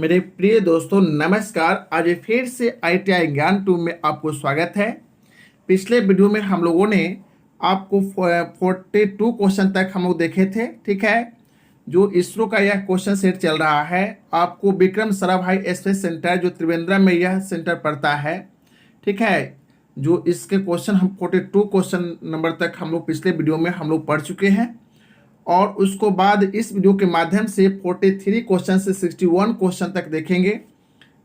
मेरे प्रिय दोस्तों नमस्कार। आज फिर से ITI ज्ञान 2 में आपको स्वागत है। पिछले वीडियो में हम लोगों ने आपको 42 क्वेश्चन तक हम लोग देखे थे। ठीक है, जो इसरो का यह क्वेश्चन सेट चल रहा है, आपको विक्रम साराभाई स्पेस सेंटर जो त्रिवेंद्रम में यह सेंटर पड़ता है। ठीक है, जो इसके क्वेश्चन हम 42 क्वेश्चन नंबर तक हम लोग पिछले वीडियो में हम लोग पढ़ चुके हैं और उसको बाद इस वीडियो के माध्यम से 43 क्वेश्चन से 61 क्वेश्चन तक देखेंगे।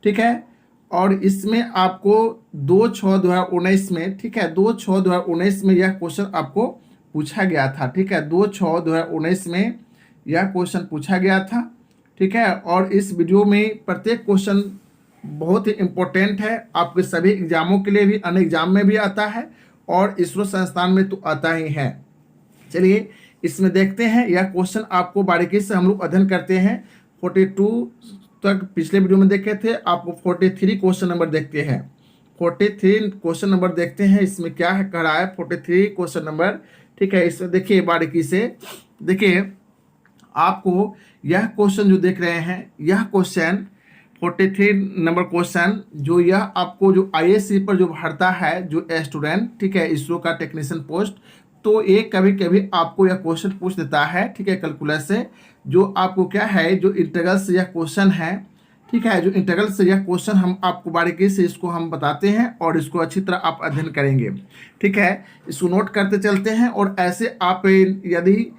ठीक है, और इसमें आपको 2/6/2019 में, ठीक है, 2/6/2019 में यह क्वेश्चन आपको पूछा गया था। ठीक है, 2/6/2019 में यह क्वेश्चन पूछा गया था। ठीक है, और इस वीडियो में प्रत्येक क्वेश्चन बहुत ही इम्पोर्टेंट है आपके सभी एग्जामों के लिए भी, अन्य एग्जाम में भी आता है और इसरो संस्थान में तो आता ही है। चलिए इसमें देखते हैं, यह क्वेश्चन आपको बारीकी से हम लोग अध्ययन करते हैं। 42 तक पिछले वीडियो में देखे थे, आपको 43 क्वेश्चन नंबर देखते हैं। 43 क्वेश्चन नंबर देखते हैं, इसमें क्या है कह रहा है 43 क्वेश्चन नंबर। ठीक है, इसमें देखिए बारीकी से देखिए, आपको यह क्वेश्चन जो देख रहे हैं, यह क्वेश्चन 43 नंबर क्वेश्चन जो यह आपको जो ISC पर जो भरता है जो स्टूडेंट, ठीक है, इसरो का टेक्नीशियन पोस्ट, तो एक कभी कभी आपको यह क्वेश्चन पूछ देता है। ठीक है, कैलकुलस से जो आपको क्या है, जो इंटीग्रल से यह क्वेश्चन है। ठीक है, जो इंटीग्रल से यह क्वेश्चन हम आपको बारीकी से इसको हम बताते हैं और इसको अच्छी तरह आप अध्ययन करेंगे। ठीक है, इसको नोट करते चलते हैं और ऐसे आप यदि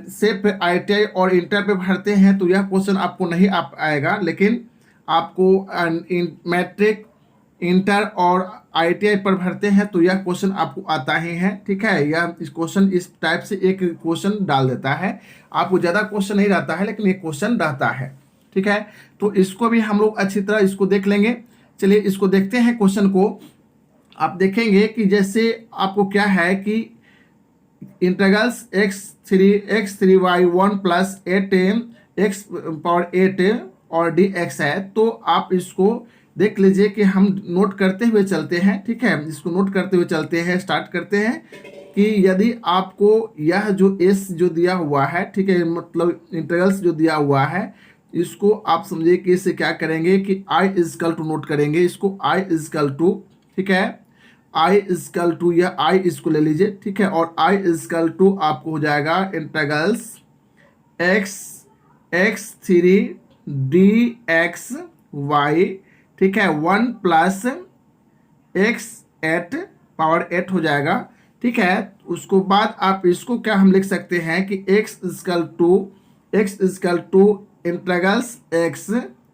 सिर्फ ITI और इंटर पे भरते हैं तो यह क्वेश्चन आपको नहीं आएगा, लेकिन आपको मैट्रिक, इंटर और ITI पर भरते हैं तो यह क्वेश्चन आपको आता ही है। ठीक है, यह इस क्वेश्चन इस टाइप से एक क्वेश्चन डाल देता है, आपको ज़्यादा क्वेश्चन नहीं रहता है लेकिन एक क्वेश्चन रहता है। ठीक है, तो इसको भी हम लोग अच्छी तरह इसको देख लेंगे। चलिए इसको देखते हैं क्वेश्चन को। आप देखेंगे कि जैसे आपको क्या है कि इंटीग्रल्स x3y1 प्लस 8x⁸ और dx है, तो आप इसको देख लीजिए कि हम नोट करते हुए चलते हैं। ठीक है, इसको नोट करते हुए चलते हैं, स्टार्ट करते हैं कि यदि आपको यह जो s जो दिया हुआ है, ठीक है, मतलब इंटीग्रल्स जो दिया हुआ है, इसको आप समझिए कि इसे क्या करेंगे कि I इजकल टू नोट करेंगे इसको, I इजकल टू, ठीक है, I इजकल टू, यह I इसको ले लीजिए। ठीक है, और I इजकल टू आपको हो जाएगा इंटीग्रल्स x3 dxy, ठीक है, 1 प्लस x⁸ पावर 8 हो जाएगा। ठीक है, उसको बाद आप इसको क्या हम लिख सकते हैं कि x is equal to integrals x,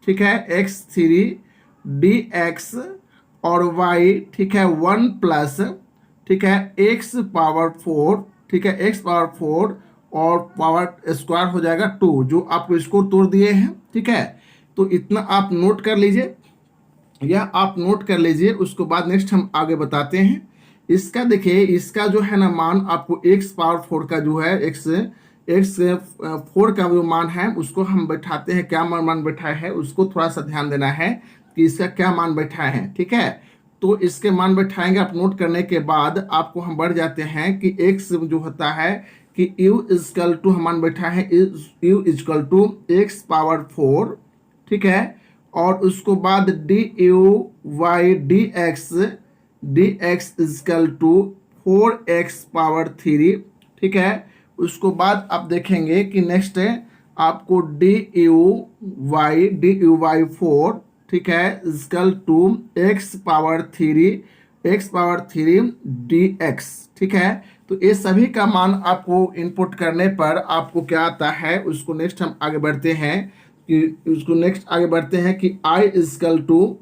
ठीक है, x3 dx और y, ठीक है, 1 प्लस, ठीक है, x पावर 4, ठीक है, x पावर 4 और पावर स्क्वायर हो जाएगा 2, जो आपको इसको तोड़ दिए हैं। ठीक है, तो इतना आप नोट कर लीजिए, यह आप नोट कर लीजिए। उसको बाद नेक्स्ट हम आगे बताते हैं। इसका देखिए, इसका जो है ना मान आपको x पावर 4 का जो है x4 का जो मान है उसको हम बैठाते हैं। क्या मान बैठा है उसको थोड़ा सा ध्यान देना है कि इसका क्या मान बैठा है। ठीक है, तो इसके मान बैठाएंगे आप। नोट करने के बाद आपको हम बढ़ जाते हैं कि x जो होता है कि u इजकल टू हम मान बैठा है u is equal to x power 4, ठीक है, और उसको बाद dy dx is equal to 4x power 3, ठीक है। उसको बाद आप देखेंगे कि नेक्स्ट है आपको duy 4, ठीक है, is equal to x power 3 dx, ठीक है। तो ये सभी का मान आपको इनपुट करने पर आपको क्या आता है, उसको नेक्स्ट हम आगे बढ़ते हैं कि I इजकल टू,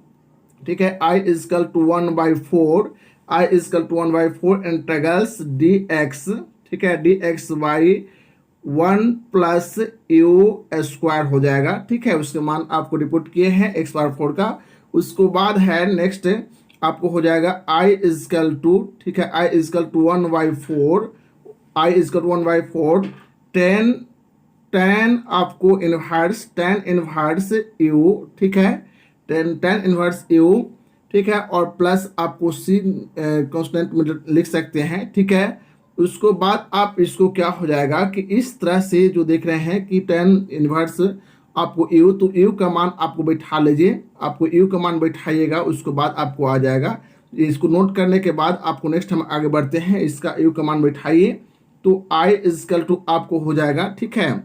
ठीक है, I is equal to 1/4 integrals dx, ठीक है, dxy 1 प्लस u स्क्वायर हो जाएगा। ठीक है, उसके मान आपको रिपोर्ट किए हैं x पावर 4 का। उसको बाद है नेक्स्ट आपको हो जाएगा I इजकल टू, ठीक है, I इजकल टू 1/4 tan आपको tan इनवर्स u, ठीक है, tan इनवर्स u, ठीक है, और प्लस आपको c कांस्टेंट लिख सकते हैं। ठीक है, उसको बाद आप इसको क्या हो जाएगा कि इस तरह से जो देख रहे हैं कि tan इनवर्स आपको यू, तो यू का मान आपको बैठा लीजिए, आपको यू का मान बैठाइएगा, उसके बाद आपको आ जाएगा। इसको नोट करने के बाद आपको नेक्स्ट हम आगे बढ़ते हैं, इसका यू का मान बैठाइए, तो आई इजकल टू आपको हो जाएगा, ठीक है।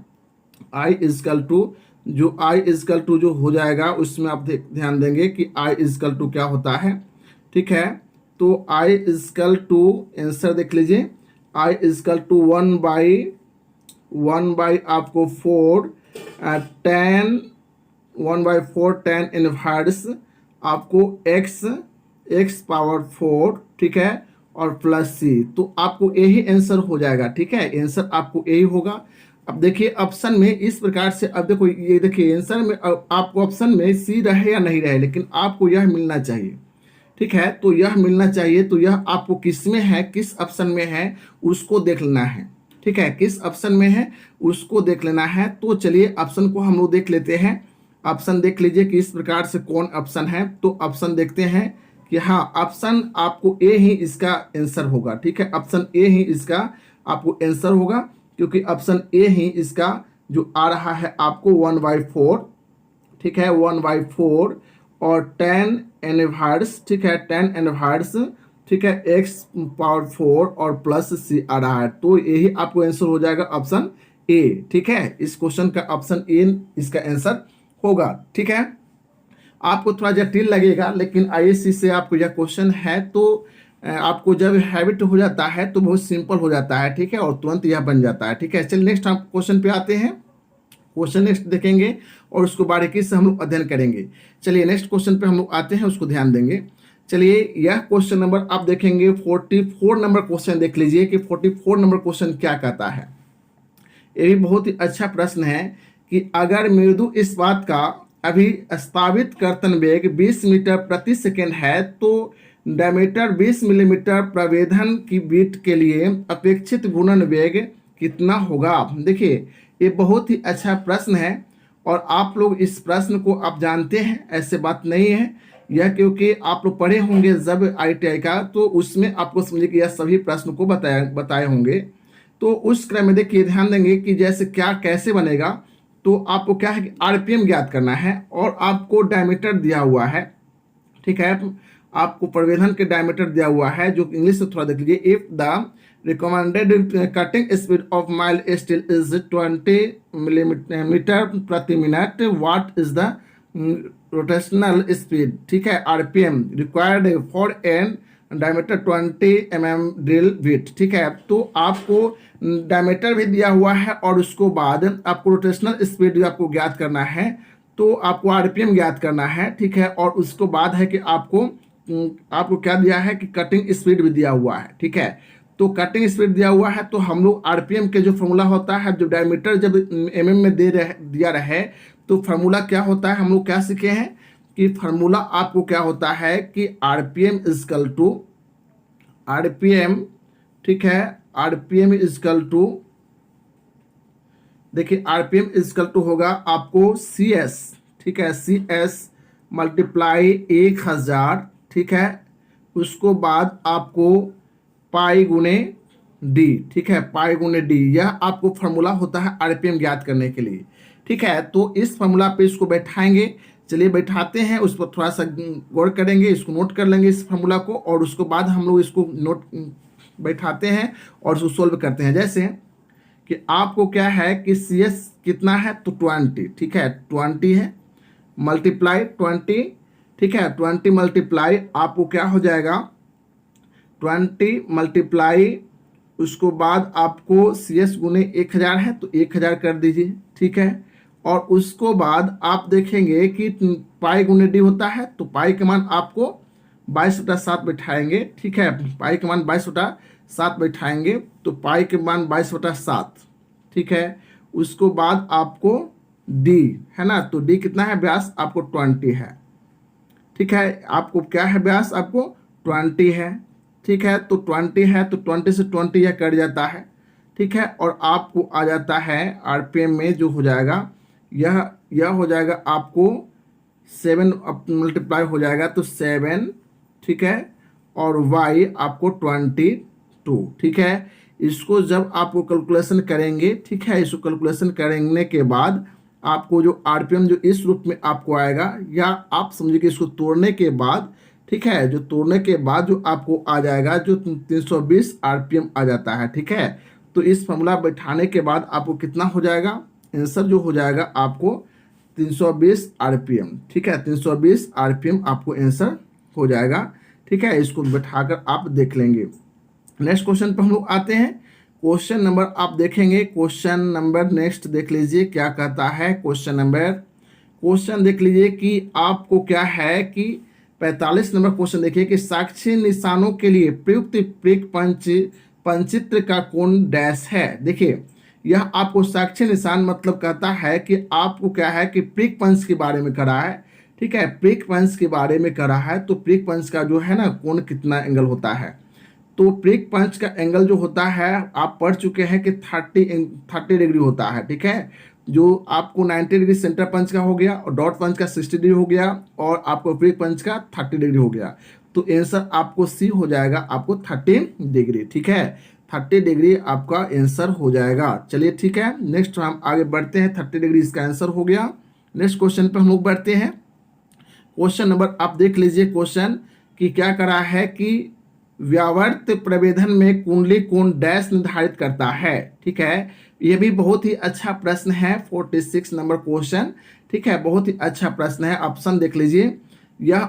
आई इजकल टू जो आई इजकल टू जो हो जाएगा उसमें आप ध्यान देंगे कि आई इजकल टू क्या होता है, ठीक है। तो आई इजकल टू आंसर देख लीजिए, आई इजकल टू 1/1 आपको 4 10 1/4 10 इनवर्स आपको x पावर 4, ठीक है, और प्लस सी, तो आपको यही आंसर हो जाएगा, ठीक है। आंसर आपको यही होगा। अब देखिए ऑप्शन में इस प्रकार से, अब देखो ये देखिए आंसर में आपको ऑप्शन में सी रहे या नहीं रहे, लेकिन आपको यह मिलना चाहिए, ठीक है। तो यह मिलना चाहिए, तो यह आपको किस में है, किस ऑप्शन में है उसको देख लेना है, ठीक है। किस ऑप्शन में है उसको देख लेना है। तो चलिए ऑप्शन को हम लोग देख लेते हैं। ऑप्शन देख लीजिए कि इस प्रकार से कौन ऑप्शन है। तो ऑप्शन देखते हैं कि हाँ, ऑप्शन आपको ए ही इसका आंसर होगा, ठीक है। ऑप्शन ए ही इसका आपको आंसर होगा, क्योंकि ऑप्शन ए ही इसका जो आ रहा है आपको 1/4, ठीक है, 1/4 और 10 इनवर्स, ठीक है, 10 इनवर्स, ठीक है, x पावर 4 और प्लस सी आ रहा है। तो यही आपको आंसर हो जाएगा ऑप्शन ए, ठीक है। इस क्वेश्चन का ऑप्शन ए इसका आंसर होगा, ठीक है। आपको थोड़ा जटिल लगेगा, लेकिन आईएससी से आपको यह क्वेश्चन है, तो आपको जब हैबिट हो जाता है तो बहुत सिंपल हो जाता है, ठीक है, और तुरंत यह बन जाता है, ठीक है। चलिए नेक्स्ट हम क्वेश्चन पे आते हैं। क्वेश्चन नेक्स्ट देखेंगे और उसको बारीकी से हम लोग अध्ययन करेंगे। चलिए नेक्स्ट क्वेश्चन पे हम लोग आते हैं, उसको ध्यान देंगे। चलिए यह क्वेश्चन नंबर आप देखेंगे 44 नंबर क्वेश्चन देख लीजिए कि 44 नंबर क्वेश्चन क्या कहता है। ये भी बहुत ही अच्छा प्रश्न है कि अगर मृदु इस्पात का अभिस्थापित कर्तन वेग 20 मीटर प्रति सेकेंड है, तो डायमीटर 20 मिलीमीटर प्रवेधन की बीट के लिए अपेक्षित गुणन वेग कितना होगा। देखिए ये बहुत ही अच्छा प्रश्न है, और आप लोग इस प्रश्न को आप जानते हैं, ऐसे बात नहीं है यह, क्योंकि आप लोग पढ़े होंगे जब ITI का, तो उसमें आपको समझिए कि यह सभी प्रश्न को बताए होंगे। तो उस क्रम में देखिए ध्यान देंगे कि जैसे क्या कैसे बनेगा। तो आपको क्या है कि RPM ज्ञात करना है, और आपको डायमीटर दिया हुआ है, ठीक है, आपको प्रवेधन के डायमीटर दिया हुआ है, जो इंग्लिश में थोड़ा देख लीजिए। If the recommended cutting speed of mild steel is 20 metre प्रति minute, what is the rotational speed, ठीक है, RPM required for an diameter 20 mm drill bit, ठीक है। तो आपको डायमीटर भी दिया हुआ है, और उसको बाद आपको रोटेशनल स्पीड आपको ज्ञात करना है, तो आपको RPM ज्ञात करना है, ठीक है। और उसको बाद है कि आपको क्या दिया है कि कटिंग स्पीड भी दिया हुआ है, ठीक है। तो कटिंग स्पीड दिया हुआ है, तो हम लोग RPM के जो फॉर्मूला होता है, जो डायमीटर जब mm में दिया रहे, तो फार्मूला क्या होता है, हम लोग क्या सीखे हैं कि फार्मूला आपको क्या होता है कि RPM इजकल टू RPM, ठीक है, RPM इजकल टू, देखिए RPM इजकल टू होगा आपको CS, ठीक है, CS मल्टीप्लाई 1000, ठीक है, उसको बाद आपको पाई गुने डी, ठीक है, पाई गुने डी, यह आपको फार्मूला होता है RPM ज्ञात करने के लिए, ठीक है। तो इस फार्मूला पे इसको बैठाएंगे। चलिए बैठाते हैं, उस पर थोड़ा सा गौर करेंगे, इसको नोट कर लेंगे इस फार्मूला को, और उसको बाद हम लोग इसको नोट बैठाते हैं और उसको सोल्व करते हैं। जैसे कि आपको क्या है कि CS कितना है, तो 20, ठीक है, 20 है, मल्टीप्लाई 20, ठीक है, 20 मल्टीप्लाई आपको क्या हो जाएगा 20 मल्टीप्लाई, उसको बाद आपको CS गुने 1000 है, तो 1000 कर दीजिए, ठीक है। और उसको बाद आप देखेंगे कि पाई गुने डी होता है, तो पाई के मान आपको 22/7 बैठाएंगे, ठीक है, पाई के मान 22/7 बैठाएंगे, तो पाई के मान 22/7, ठीक है। उसको बाद आपको डी है ना, तो डी कितना है व्यास, आपको 20 है, ठीक है, आपको क्या है व्यास, आपको 20 है, ठीक है। तो 20 है, तो 20 से 20 यह कट जाता है, ठीक है, और आपको आ जाता है RPM में जो हो जाएगा यह हो जाएगा आपको 7 मल्टीप्लाई हो जाएगा, तो 7, ठीक है, और Y आपको 22, ठीक है। इसको जब आपको कैलकुलेशन करेंगे, ठीक है, इसको कैलकुलेशन करने के बाद आपको जो आरपीएम जो इस रूप में आपको आएगा, या आप समझिए कि इसको तोड़ने के बाद, ठीक है, जो तोड़ने के बाद जो आपको आ जाएगा जो 320 आरपीएम आ जाता है, ठीक है। तो इस फॉर्मूला बैठाने के बाद आपको कितना हो जाएगा, आंसर जो हो जाएगा आपको 320 आरपीएम, ठीक है, 320 आरपीएम आपको आंसर हो जाएगा, ठीक है। इसको बैठाकर आप देख लेंगे। नेक्स्ट क्वेश्चन पर हम लोग आते हैं। क्वेश्चन नंबर आप देखेंगे, क्वेश्चन नंबर नेक्स्ट देख लीजिए क्या कहता है। क्वेश्चन देख लीजिए कि आपको क्या है कि 45 नंबर क्वेश्चन देखिए कि साक्षी निशानों के लिए प्रयुक्त प्रिक पंचित्र का कोण डैश है। देखिए यह आपको साक्षी निशान मतलब कहता है कि आपको क्या है कि प्रिक पंच के बारे में करा है, ठीक है, प्रिक पंच के बारे में करा है। तो प्रिक पंच का जो है ना कोण कितना एंगल होता है, तो प्रिक पंच का एंगल जो होता है आप पढ़ चुके हैं कि 30 डिग्री होता है, ठीक है। जो आपको 90 डिग्री सेंटर पंच का हो गया और डॉट पंच का 60 डिग्री हो गया और आपको प्रिक पंच का 30 डिग्री हो गया। तो आंसर आपको सी हो जाएगा, आपको 30 डिग्री, ठीक है, 30 डिग्री आपका आंसर हो जाएगा। चलिए ठीक है, नेक्स्ट हम आगे बढ़ते हैं। 30 डिग्री इसका आंसर हो गया। नेक्स्ट क्वेश्चन पे हम लोग बढ़ते हैं। क्वेश्चन नंबर आप देख लीजिए, क्वेश्चन की क्या करा है कि व्यावर्त प्रभेदन में कुंडली कोण डैश निर्धारित करता है, ठीक है। यह भी बहुत ही अच्छा प्रश्न है, 46 नंबर क्वेश्चन, ठीक है, बहुत ही अच्छा प्रश्न है। ऑप्शन देख लीजिए, यह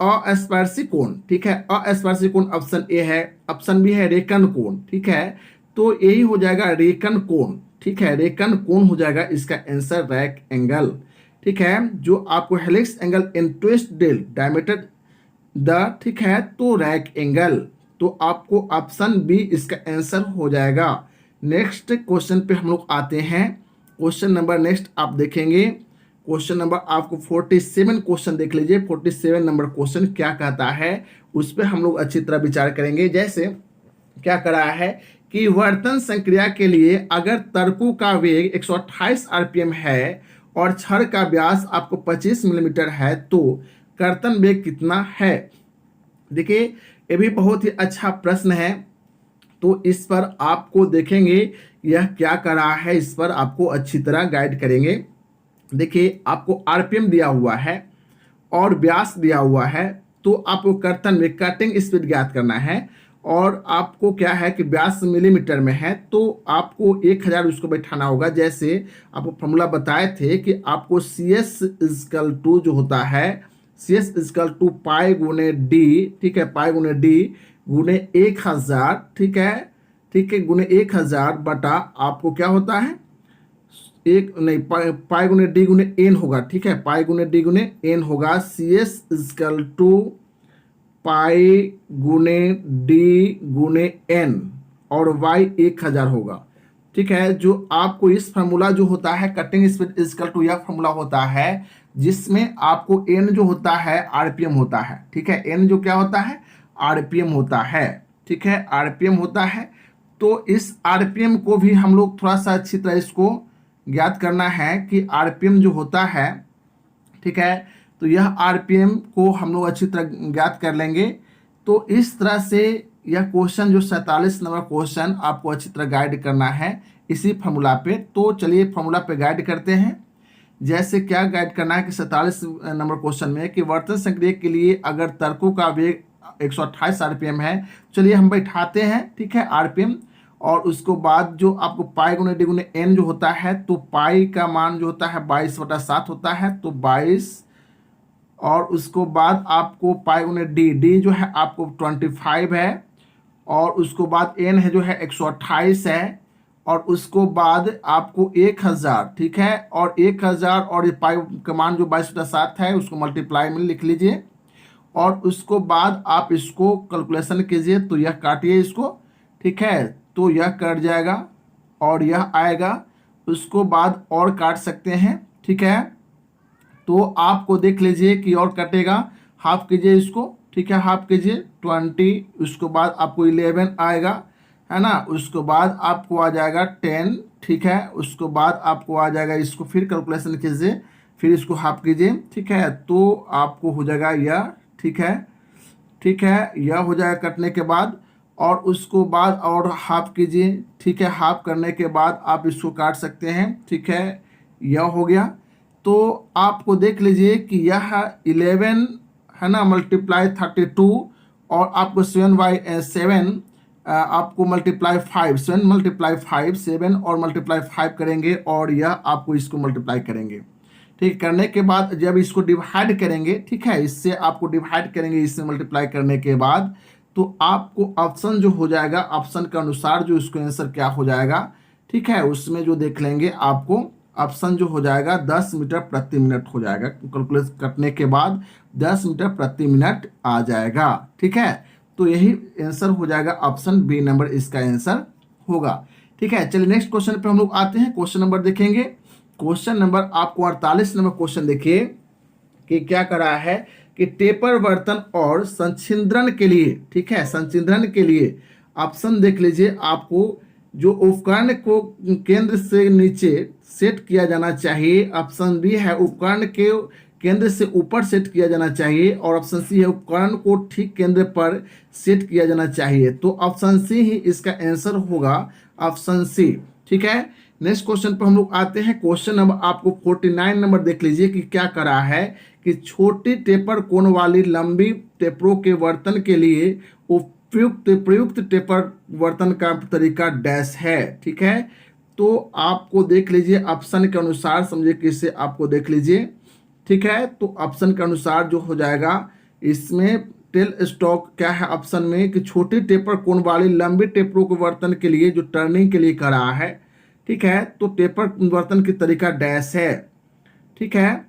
अस्पर्शी कोण, ठीक है, अस्पर्शी कोण ऑप्शन ए है, ऑप्शन बी है रेखन कोण, ठीक है। तो यही हो जाएगा रेखन कोण, ठीक है, रेखन कोण हो जाएगा इसका आंसर रैक एंगल, ठीक है। जो आपको helix angle in twist drill diameter the, ठीक है, तो रैक एंगल, तो आपको ऑप्शन बी इसका आंसर हो जाएगा। नेक्स्ट क्वेश्चन पे हम लोग आते हैं। क्वेश्चन नंबर नेक्स्ट आप देखेंगे, क्वेश्चन नंबर आपको 47 क्वेश्चन देख लीजिए। 47 नंबर क्वेश्चन क्या कहता है उस पर हम लोग अच्छी तरह विचार करेंगे। जैसे क्या करा है कि वर्तन संक्रिया के लिए अगर तर्कु का वेग 128 आरपीएम है और छड़ का व्यास आपको 25 मिलीमीटर है तो कर्तन वेग कितना है। देखिए ये भी बहुत ही अच्छा प्रश्न है, तो इस पर आपको देखेंगे यह क्या करा है, इस पर आपको अच्छी तरह गाइड करेंगे। देखिए आपको आरपीएम दिया हुआ है और व्यास दिया हुआ है, तो आपको कर्तन में कटिंग स्पीड ज्ञात करना है और आपको क्या है कि व्यास मिलीमीटर में है, तो आपको 1000 उसको बैठाना होगा। जैसे आपको फॉर्मूला बताए थे कि आपको CS इजकल टू जो होता है, CS इजकल टू पाई गुने डी, ठीक है, पाई गुने डी गुने 1000, ठीक है, ठीक है, गुने 1000 बटा आपको क्या होता है एक नहीं पाई गुने डी गुने एन होगा, ठीक है, पाई गुने डी गुने एन होगा। CS इजकल टू पाई गुने डी गुने एन और y 1000 होगा, ठीक है। जो आपको इस फार्मूला जो होता है कटिंग स्पीड इजकल टू, यह फार्मूला होता है जिसमें आपको n जो होता है आरपीएम होता है, ठीक है, n जो क्या होता है आरपीएम होता है, ठीक है, आरपीएम होता है। तो इस आरपीएम को भी हम लोग थोड़ा सा अच्छी तरह इसको ज्ञात करना है कि आरपीएम जो होता है, ठीक है, तो यह आरपीएम को हम लोग अच्छी तरह ज्ञात कर लेंगे। तो इस तरह से यह क्वेश्चन जो 47 नंबर क्वेश्चन आपको अच्छी तरह गाइड करना है इसी फार्मूला पे। तो चलिए फार्मूला पे गाइड करते हैं। जैसे क्या गाइड करना है कि 47 नंबर क्वेश्चन में कि वर्तन संक्रिया के लिए अगर तर्कों का वेग 128 आरपीएम है, चलिए हम बैठाते हैं, ठीक है, आरपीएम, और उसको बाद जो आपको पाई गुने डी गुने एन जो होता है, तो पाई का मान जो होता है 22/7 होता है, तो 22, और उसको बाद आपको पाई गुने डी जो है आपको 25 है, और उसको बाद एन है जो है 128 है, और उसको बाद आपको 1000, ठीक है, और 1000 और ये पाई का मान जो 22/7 है उसको मल्टीप्लाई में लिख लीजिए, और उसको बाद आप इसको कैलकुलेशन कीजिए, तो यह काटिए इसको, ठीक है, तो यह कट जाएगा और यह आएगा, उसको बाद और काट सकते हैं, ठीक है। तो आपको देख लीजिए कि और कटेगा, हाफ कीजिए इसको, ठीक है, हाफ कीजिए 20, उसको बाद आपको 11 आएगा, है ना, उसको बाद आपको आ जाएगा 10, ठीक है, उसको बाद आपको आ जाएगा, इसको फिर कैलकुलेशन कीजिए, फिर इसको हाफ कीजिए, ठीक है, तो आपको हो जाएगा यह, ठीक है, ठीक है, यह हो जाएगा कटने के बाद, और उसको बाद और हाफ कीजिए, ठीक है, हाफ करने के बाद आप इसको काट सकते हैं, ठीक है, यह हो गया। तो आपको देख लीजिए कि यह 11 है ना मल्टीप्लाई 32 और आपको 7/7 आपको मल्टीप्लाई 5 7 मल्टीप्लाई 5 7 और मल्टीप्लाई 5 करेंगे और यह आपको इसको मल्टीप्लाई करेंगे। ठीक, करने के बाद जब इसको डिवाइड करेंगे, ठीक है, इससे आपको डिवाइड करेंगे, इससे मल्टीप्लाई करने के बाद तो आपको ऑप्शन जो हो जाएगा, ऑप्शन के अनुसार जो इसको आंसर क्या हो जाएगा, ठीक है, उसमें जो देख लेंगे आपको ऑप्शन जो हो जाएगा 10 मीटर प्रति मिनट हो जाएगा। कैलकुलेट करने के बाद 10 मीटर प्रति मिनट आ जाएगा। ठीक है, तो यही आंसर हो जाएगा, ऑप्शन बी नंबर इसका आंसर होगा। ठीक है, चलिए नेक्स्ट क्वेश्चन पे हम लोग आते हैं। क्वेश्चन नंबर देखेंगे, क्वेश्चन नंबर आपको 48 नंबर क्वेश्चन देखिए कि क्या करा है कि टेपर बर्तन और संचिंद्रण के लिए, ठीक है, संचिंद्रण के लिए ऑप्शन देख लीजिए, आपको जो उपकरण को केंद्र से नीचे सेट किया जाना चाहिए, ऑप्शन बी है उपकरण के केंद्र से ऊपर सेट किया जाना चाहिए और ऑप्शन सी है उपकरण को ठीक केंद्र पर सेट किया जाना चाहिए। तो ऑप्शन सी ही इसका आंसर होगा, ऑप्शन सी। ठीक है, नेक्स्ट क्वेश्चन पर हम लोग आते हैं। क्वेश्चन नंबर आपको 49 नंबर देख लीजिए कि क्या करा है कि छोटी टेपर कोण वाली लंबी टेपरों के वर्तन के लिए प्रयुक्त टेपर वर्तन का तरीका डैश है। ठीक है, तो आपको देख लीजिए ऑप्शन के अनुसार, समझिए कि इसे आपको देख लीजिए। ठीक है, तो ऑप्शन के अनुसार जो हो जाएगा इसमें टेल स्टॉक क्या है ऑप्शन में कि छोटी टेपर कोण वाली लंबी टेपरों के वर्तन के लिए जो टर्निंग के लिए करा है। ठीक है, तो टेपर वर्तन की तरीका डैश है। ठीक है,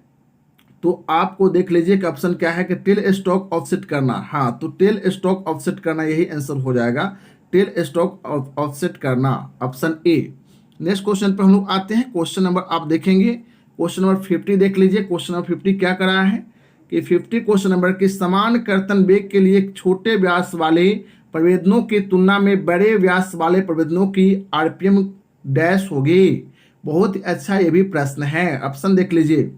तो आपको देख लीजिए कि ऑप्शन क्या है कि टेल स्टॉक ऑफसेट करना। हाँ, तो टेल स्टॉक ऑफसेट करना यही आंसर हो जाएगा, टेल स्टॉक ऑफसेट करना, ऑप्शन ए। नेक्स्ट क्वेश्चन पर हम लोग आते हैं। क्वेश्चन नंबर आप देखेंगे, क्वेश्चन नंबर 50 देख लीजिए। क्वेश्चन नंबर 50 क्या करा है कि 50 क्वेश्चन नंबर की समान कर्तन वेग के लिए छोटे व्यास वाले प्रवेदनों की तुलना में बड़े व्यास वाले प्रवेदनों की आरपीएम डैश होगी। बहुत ही अच्छा ये भी प्रश्न है। ऑप्शन देख लीजिए,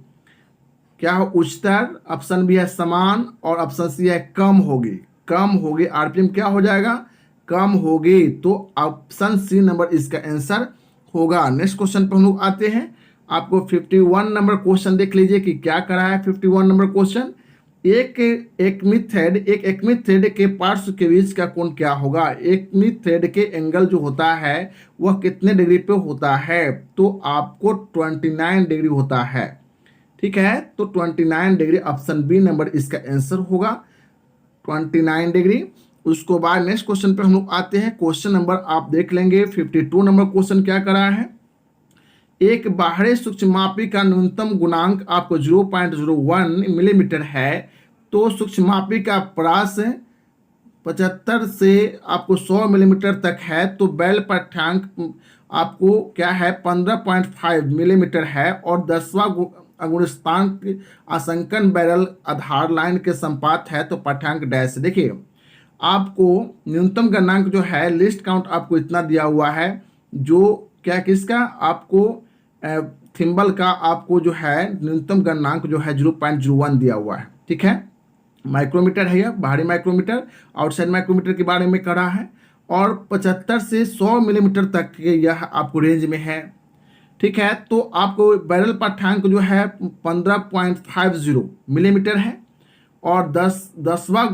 क्या हो उच्चतर, ऑप्शन बी है समान और ऑप्शन सी है कम होगी। कम होगी, आरपीएम क्या हो जाएगा, कम होगी। तो ऑप्शन सी नंबर इसका आंसर होगा। नेक्स्ट क्वेश्चन पर हम लोग आते हैं। आपको 51 नंबर क्वेश्चन देख लीजिए कि क्या करा है। 51 नंबर क्वेश्चन, एक एकमी थ्रेड के पार्श्व के बीच का कोण क्या होगा। एकमी थ्रेड के एंगल जो होता है वह कितने डिग्री पे होता है, तो आपको 29 डिग्री होता है। ठीक है, तो 29 डिग्री, ऑप्शन बी नंबर इसका आंसर होगा, 29 डिग्री। उसको बाद नेक्स्ट क्वेश्चन पे हम लोग आते हैं। क्वेश्चन नंबर आप देख लेंगे 52 नंबर क्वेश्चन क्या करा है। एक बाहरी सूक्ष्ममापी का न्यूनतम गुणांक आपको 0.01 मिलीमीटर है, तो सूक्ष्ममापी का प्रास 75 से आपको 100 मिलीमीटर तक है, तो बैल पाठ्यांक आपको क्या है 15.5 मिलीमीटर है और 10वां अगुणस्थान आसंकन बैरल आधार लाइन के संपात है, तो पाठ्यांक डैश। देखिए आपको न्यूनतम गणनांक जो है, लिस्ट काउंट आपको इतना दिया हुआ है, जो क्या किसका आपको थिम्बल का आपको जो है न्यूनतम गणनांक जो है 0.01 दिया हुआ है। ठीक है, माइक्रोमीटर है यह, बाहरी माइक्रोमीटर, आउटसाइड माइक्रोमीटर के बारे में करा है और 75 से 100 मिलीमीटर तक यह आपको रेंज में है। ठीक है, तो आपको बैरल पाठ्यांक जो है 15.50 मिलीमीटर है और 10वां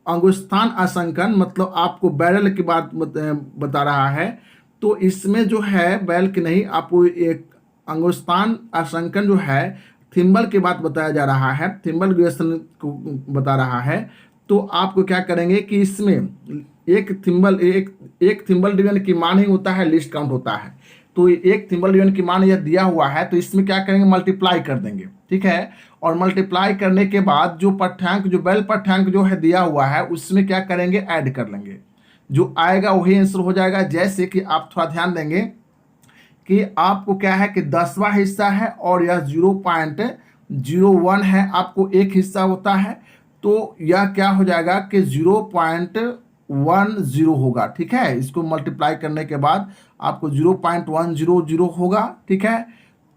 अंगुस्थान आसंकन, मतलब आपको बैरल की बात बता रहा है, तो इसमें जो है बैल की नहीं, आपको एक अंगुस्थान आसंकन जो है थिम्बल की बात बताया जा रहा है, थिम्बल ग्रेसन को बता रहा है। तो आपको क्या करेंगे कि इसमें एक थिम्बल डिवीजन की मान ही होता है, लिस्ट काउंट होता है, तो एक थिम्बल डिवीजन की मान यह दिया हुआ है, तो इसमें क्या करेंगे मल्टीप्लाई कर देंगे। ठीक है, और मल्टीप्लाई करने के बाद जो पाठ्यांक, जो बैल पाठ्यांक जो है दिया हुआ है, उसमें क्या करेंगे ऐड कर लेंगे, जो आएगा वही आंसर हो जाएगा। जैसे कि आप थोड़ा ध्यान देंगे कि आपको क्या है कि 10वां हिस्सा है और यह 0.01 है, आपको एक हिस्सा होता है, तो यह क्या हो जाएगा कि 0.10 होगा। ठीक है, इसको मल्टीप्लाई करने के बाद आपको 0.100 होगा। ठीक है,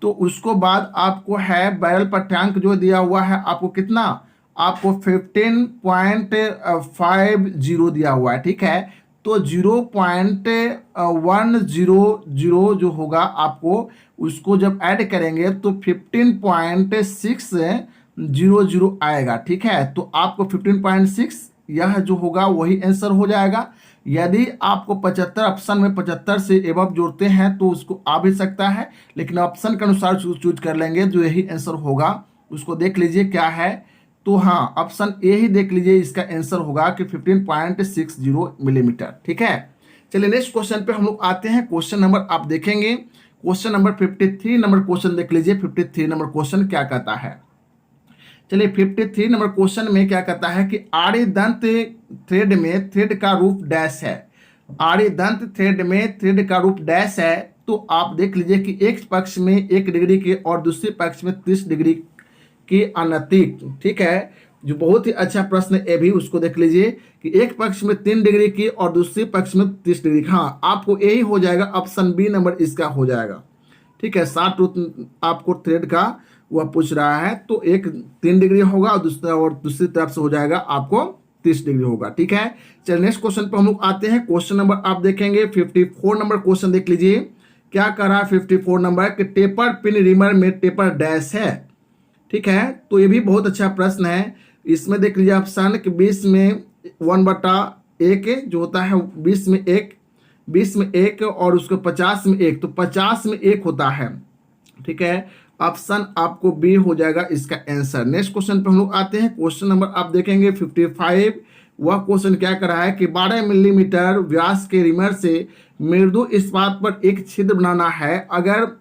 तो उसको बाद आपको है बैरल पाठ्यांक जो दिया हुआ है, आपको कितना, आपको 15.50 दिया हुआ है। ठीक है, तो 0.100 जो होगा आपको उसको जब ऐड करेंगे तो 15.600 आएगा। ठीक है, तो आपको 15.6 यह जो होगा वही आंसर हो जाएगा। यदि आपको 75 ऑप्शन में 75 से एबव जोड़ते हैं तो उसको आ भी सकता है, लेकिन ऑप्शन के अनुसार चूज कर लेंगे जो यही आंसर होगा। उसको देख लीजिए क्या है, तो हाँ ऑप्शन ए ही देख लीजिए, इसका आंसर होगा कि 15.60 मिलीमीटर। ठीक है, चलिए नेक्स्ट क्वेश्चन पे हम लोग आते हैं। क्वेश्चन नंबर आप देखेंगे, क्वेश्चन नंबर 53 नंबर क्वेश्चन देख लीजिए। 53 नंबर क्वेश्चन क्या कहता है, चलिए 53 नंबर क्वेश्चन में क्या कहता है कि आर्यदंत थ्रेड में थ्रेड का रूप डैश है। आर्यदंत थ्रेड में थ्रेड का रूप डैश है, तो आप देख लीजिए कि एक पक्ष में 1 डिग्री के और दूसरे पक्ष में 30 डिग्री की अनतिक। ठीक है, जो बहुत ही अच्छा प्रश्न है भी, उसको देख लीजिए कि एक पक्ष में 3 डिग्री की और दूसरे पक्ष में 30 डिग्री। हाँ, आपको यही हो जाएगा, ऑप्शन बी नंबर इसका हो जाएगा। ठीक है, 60 टूथ आपको थ्रेड का वह पूछ रहा है, तो एक 3 डिग्री होगा और दूसरी तरफ से हो जाएगा आपको 30 डिग्री होगा। ठीक है, चलिए नेक्स्ट क्वेश्चन पर हम लोग आते हैं। क्वेश्चन नंबर आप देखेंगे 54 नंबर क्वेश्चन देख लीजिए क्या कर रहा है। 54 नंबर कि टेपर पिन रिमर में टेपर डैश है। ठीक है, तो ये भी बहुत अच्छा प्रश्न है। इसमें देख लीजिए ऑप्शन कि 20 में 1/1 जो होता है, 20 में 1 और उसको 50 में 1, तो 50 में 1 होता है। ठीक है, ऑप्शन आपको बी हो जाएगा इसका आंसर। नेक्स्ट क्वेश्चन पे हम लोग आते हैं। क्वेश्चन नंबर आप देखेंगे 55। वह क्वेश्चन क्या कर रहा है कि 12 मिलीमीटर व्यास के रिमर से मृदु इस्पात पर एक छिद्र बनाना है। अगर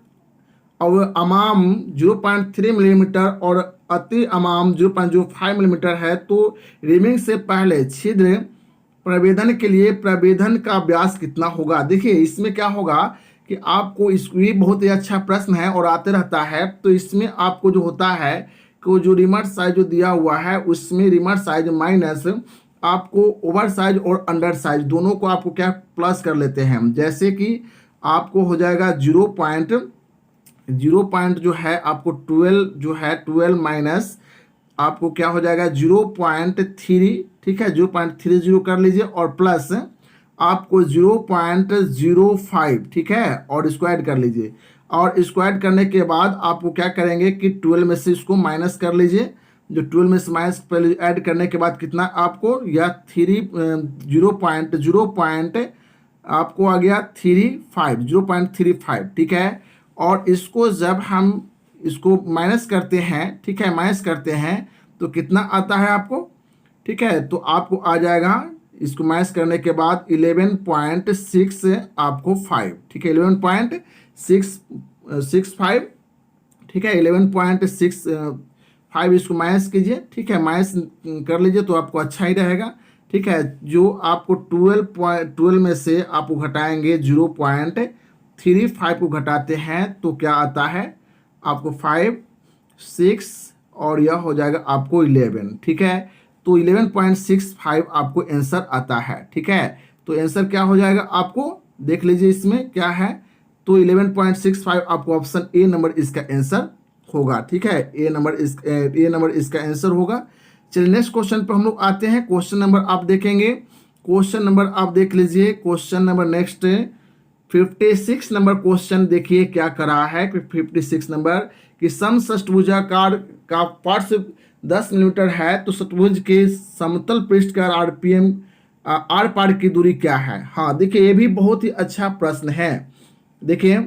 अमाम 0.3 मिलीमीटर और अति अमाम 0.05 मिलीमीटर है, तो रिमिंग से पहले छिद्र प्रवेदन के लिए प्रवेदन का व्यास कितना होगा। देखिए इसमें क्या होगा कि आपको ये बहुत ही अच्छा प्रश्न है और आते रहता है। तो इसमें आपको जो होता है कि जो रिमर साइज जो दिया हुआ है उसमें रिमर साइज माइनस आपको ओवर साइज और अंडर साइज दोनों को आपको क्या प्लस कर लेते हैं। जैसे कि आपको हो जाएगा 0 जो है आपको 12 जो है 12 माइनस आपको क्या हो जाएगा 0.3। ठीक है, 0.30 कर लीजिए और प्लस आपको 0.05। ठीक है, और इसको ऐड कर लीजिए, और इसको ऐड करने के बाद आपको क्या करेंगे कि 12 में से इसको माइनस कर लीजिए। जो 12 में से माइनस पहले ऐड करने के बाद कितना आपको या 0.0 आपको आ गया 0.35। ठीक है, और इसको जब हम इसको माइनस करते हैं, ठीक है, माइनस करते हैं तो कितना आता है आपको। ठीक है, तो आपको आ जाएगा इसको माइनस करने के बाद 11.6 आपको 5। ठीक है, 11.665। ठीक है, 11.65 इसको माइनस कीजिए। ठीक है, माइनस कर लीजिए तो आपको अच्छा ही रहेगा। ठीक है, जो आपको 12 में से आपको घटाएंगे 0.35 को घटाते हैं तो क्या आता है आपको 5, 6 और यह हो जाएगा आपको 11। ठीक है, तो 11.65 आपको आंसर आता है। ठीक है, तो आंसर क्या हो जाएगा आपको देख लीजिए इसमें क्या है, तो 11.65 आपको ऑप्शन ए नंबर इसका आंसर होगा। ठीक है, ए नंबर इसका आंसर होगा। चलिए नेक्स्ट क्वेश्चन पर हम लोग आते हैं। क्वेश्चन नंबर आप देखेंगे, क्वेश्चन नंबर आप देख लीजिए। Question number next 56 number question देखिए क्या कर रहा है। 56 नंबर कि समषष्टभुजाकार का पार्श्व 10 मिलीमीटर है, तो षट्भुज के समतल पृष्ठ का आरपीएम आर पार की दूरी क्या है। हाँ देखिए ये भी बहुत ही अच्छा प्रश्न है। देखिए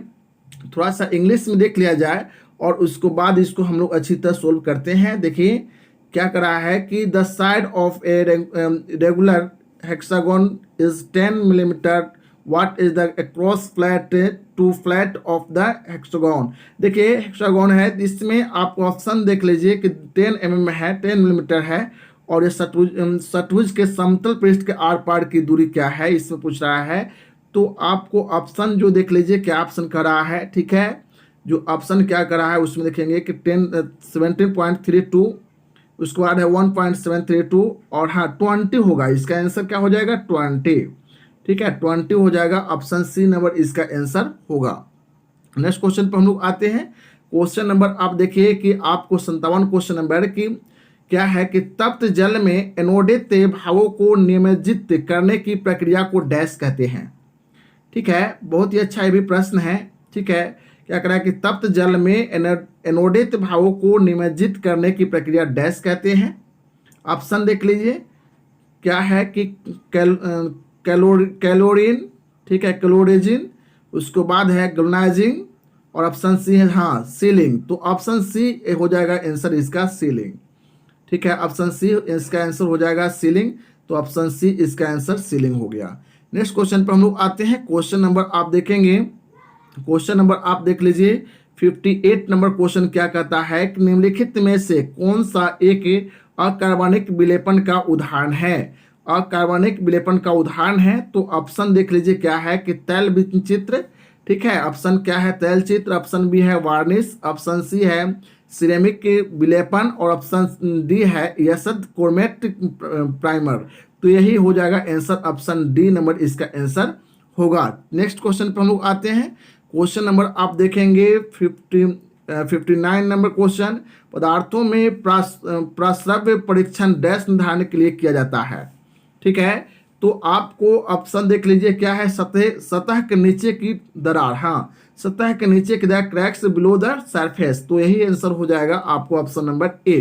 थोड़ा सा इंग्लिश में देख लिया जाए और उसको बाद इसको हम लोग अच्छी तरह सोल्व करते हैं। देखिए क्या कर रहा है कि the side of a regular hexagon is 10 millimetre, what is the cross flat to flat of the hexagon. देखिए हेक्सागोन है, इसमें आप ऑप्शन देख लीजिए कि 10 mm है, 10 मिलीमीटर है, और ये षट्भुज के समतल पृष्ठ के आर पार की दूरी क्या है इसमें पूछ रहा है। तो आपको ऑप्शन जो देख लीजिए क्या ऑप्शन कर रहा है। ठीक है, जो ऑप्शन क्या कर रहा है उसमें देखेंगे कि 17.32, उसके बाद है 1.732 और हाँ 20 होगा। इसका आंसर क्या हो जाएगा 20। ठीक है, 20 हो जाएगा, ऑप्शन सी नंबर इसका आंसर होगा। नेक्स्ट क्वेश्चन पर हम लोग आते हैं। क्वेश्चन नंबर आप देखिए कि आपको 57 क्वेश्चन नंबर क्या है कि तप्त जल में एनोडित भावों को निमज्जित करने की प्रक्रिया को डैश कहते हैं। ठीक है, बहुत ही अच्छा ये भी प्रश्न है। ठीक है, क्या कह रहा है कि तप्त जल में एनोडित भावों को निमज्जित करने की प्रक्रिया डैश कहते हैं। ऑप्शन देख लीजिए, क्या है कि कैलोरीन, ठीक है, क्लोरेजिन, उसके बाद है ग्लोनाइजिंग, और ऑप्शन सी है हाँ सीलिंग। तो ऑप्शन सी हो जाएगा आंसर इसका सीलिंग। ठीक है, ऑप्शन सी इसका आंसर हो जाएगा सीलिंग। तो ऑप्शन सी इसका आंसर सीलिंग हो गया। नेक्स्ट क्वेश्चन पर हम लोग आते हैं। क्वेश्चन नंबर आप देखेंगे, क्वेश्चन नंबर आप देख लीजिए 58 नंबर क्वेश्चन क्या कहता है कि निम्नलिखित में से कौन सा एक अकार्बनिक विलेपन का उदाहरण है। अकार्बनिक विलेपन का उदाहरण है तो ऑप्शन देख लीजिए, क्या है कि तैल चित्र। ठीक है, ऑप्शन क्या है तैल चित्र, ऑप्शन बी है वार्निश, ऑप्शन सी है सिरेमिक विलेपन, और ऑप्शन डी है यसद क्रोमेट प्राइमर। तो यही हो जाएगा आंसर, ऑप्शन डी नंबर इसका आंसर होगा। नेक्स्ट क्वेश्चन पर हम लोग आते हैं। क्वेश्चन नंबर आप देखेंगे 59 नंबर क्वेश्चन, पदार्थों में प्रस्रव्य परीक्षण डैश निर्धारण के लिए किया जाता है। ठीक है, तो आपको ऑप्शन देख लीजिए, क्या है सतह के नीचे की दरार, हाँ सतह के नीचे की दरार, क्रैक्स बिलो द सरफेस। तो यही आंसर हो जाएगा आपको option number A.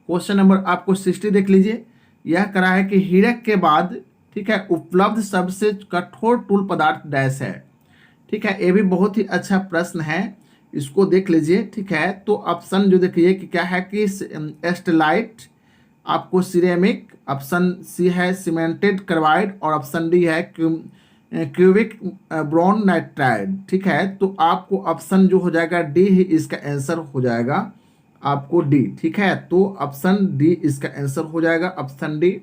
Question number आपको 60 देख लीजिए, यह करा है कि हीरक के बाद, ठीक है, उपलब्ध सबसे कठोर टूल पदार्थ डैश है। ठीक है, ये भी बहुत ही अच्छा प्रश्न है, इसको देख लीजिए। ठीक है, तो ऑप्शन जो देखिए कि क्या है कि एस्टेलाइट, आपको सिरेमिक, ऑप्शन सी है सीमेंटेड कार्बाइड, और ऑप्शन डी है क्यूबिक ब्रॉन नाइट्राइड। ठीक है, तो आपको ऑप्शन जो हो जाएगा डी ही इसका आंसर हो जाएगा, आपको डी। ठीक है, तो ऑप्शन डी इसका आंसर हो जाएगा, ऑप्शन डी।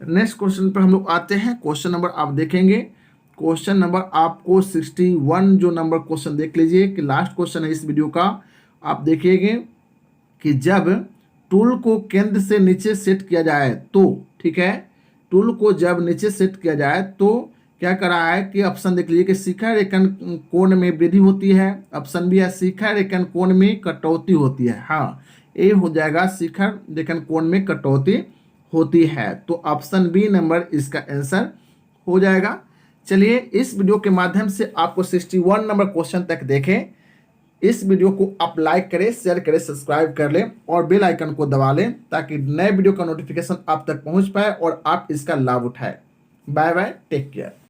नेक्स्ट क्वेश्चन पर हम लोग आते हैं। क्वेश्चन नंबर आप देखेंगे, क्वेश्चन नंबर आपको 61 जो नंबर क्वेश्चन देख लीजिए कि लास्ट क्वेश्चन है इस वीडियो का। आप देखिएगा कि जब टूल को केंद्र से नीचे सेट किया जाए तो, ठीक है, टूल को जब नीचे सेट किया जाए तो क्या कर रहा है कि ऑप्शन देख लीजिए कि शिखा रेखन कोण में वृद्धि होती है, ऑप्शन बी है शिखा रेखन कोण में कटौती होती है। हाँ, ये हो जाएगा शिखर रेखन कोण में कटौती होती है। तो ऑप्शन बी नंबर इसका आंसर हो जाएगा। चलिए, इस वीडियो के माध्यम से आपको 61 नंबर क्वेश्चन तक देखें। इस वीडियो को आप लाइक करें, शेयर करें, सब्सक्राइब कर लें और बेल आइकन को दबा लें ताकि नए वीडियो का नोटिफिकेशन आप तक पहुंच पाए और आप इसका लाभ उठाएं। Bye bye, take care.